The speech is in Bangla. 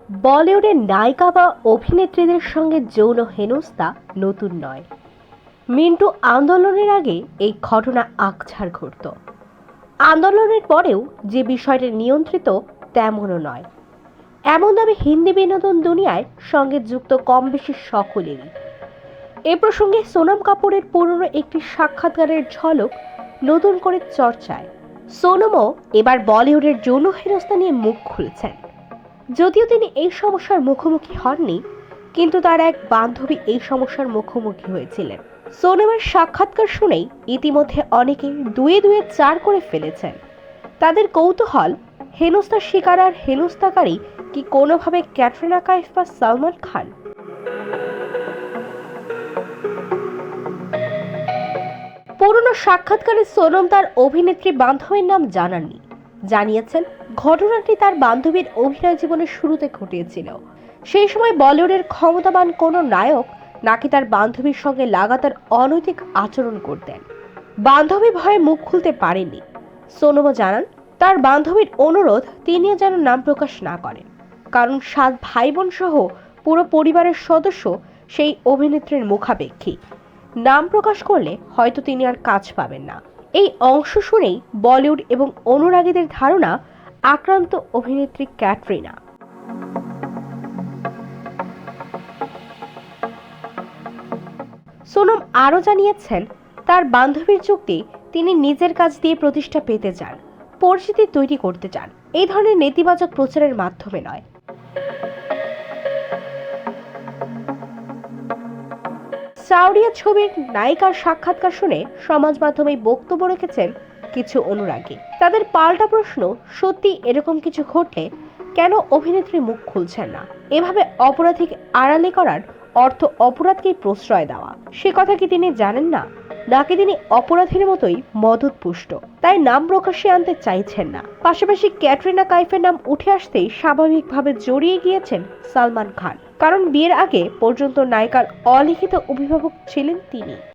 বলিউডের নায়িকা বা অভিনেত্রীদের সঙ্গে যৌন হেনস্থা নতুন নয়। মিন্টু আন্দোলনের আগে এই ঘটনা আকছার ঘটত। আন্দোলনের পরেও যে বিষয়টা নিয়ন্ত্রিত তেমনও নয়, এমন দাবি হিন্দি বিনোদন দুনিয়ায় সঙ্গে যুক্ত কম বেশি সকলেরই। এ প্রসঙ্গে সোনম কাপুরের পুরনো একটি সাক্ষাৎকারের ঝলক নতুন করে চর্চায়। সোনমও এবার বলিউডের যৌন হেনস্থা নিয়ে মুখ খুলেছেন। যদিও তিনি এই সমস্যার মুখোমুখি হননি, কিন্তু তার এক বান্ধবী এই সমস্যার মুখোমুখি হয়েছিলেন। সোনমের সাক্ষাৎকার শুনেই ইতিমধ্যে অনেকে দুয়ে দুয়ে চার করে ফেলেছেন। তাদের কৌতূহল, হেনস্থার শিকার আর হেনস্থাকারী কি কোনোভাবে ক্যাটরিনা কাইফ বা সালমান খান? পুরনো সাক্ষাৎকারে সোনম তার অভিনেত্রী বান্ধবীর নাম জানাননি। জানিয়েছেন ঘটনাটি তার বান্ধবীর অভিনয় জীবনের শুরুতে ঘটিয়েছিল। সেই সময় বলিউডের ক্ষমতাবান কোনো নায়ক নাকি তার বান্ধবীর সঙ্গে লাগাতার অনৈতিক আচরণ করতেন। বান্ধবী ভয়ে মুখ খুলতে পারেননি। সোনমও জানান তার বান্ধবীর অনুরোধ তিনিও যেন নাম প্রকাশ না করেন, কারণ 7 ভাই বোন সহ পুরো পরিবারের সদস্য সেই অভিনেত্রীর মুখাপেক্ষী। নাম প্রকাশ করলে হয়তো তিনি আর কাজ পাবেন না। এই অংশ শুনেই বলিউড এবং অনুরাগীদের ধারণা আক্রান্ত অভিনেত্রী ক্যাটরিনা। সোনম আরও জানিয়েছেন তার বান্ধবীর যুক্তি, তিনি নিজের কাজ দিয়ে প্রতিষ্ঠা পেতে চান, পরিচিতি তৈরি করতে চান, এই ধরনের নেতিবাচক প্রচারের মাধ্যমে নয়। সাউরিয়া ছবির নায়িকার সাক্ষাৎকার শুনে সমাজ মাধ্যমে বক্তব্য রেখেছেন কিছু অনুরাগী। তাদের পাল্টা প্রশ্ন, সত্যি এরকম কিছু ঘটলে কেন অভিনেত্রী মুখ খুলছেন না? এভাবে অপরাধীকে আড়ালে করার অর্থ অপরাধকেই প্রশ্রয় দেওয়া। সে কথা কি তিনি জানেন না, নাকি তিনি অপরাধীর মতোই মদতপুষ্ট, তাই নাম প্রকাশ্যে আনতে চাইছেন না? পাশাপাশি ক্যাটরিনা কাইফের নাম উঠে আসতেই স্বাভাবিকভাবে জড়িয়ে গিয়েছেন সালমান খান, কারণ বিয়ের আগে পর্যন্ত নায়িকার অলিখিত অভিভাবক ছিলেন তিনি।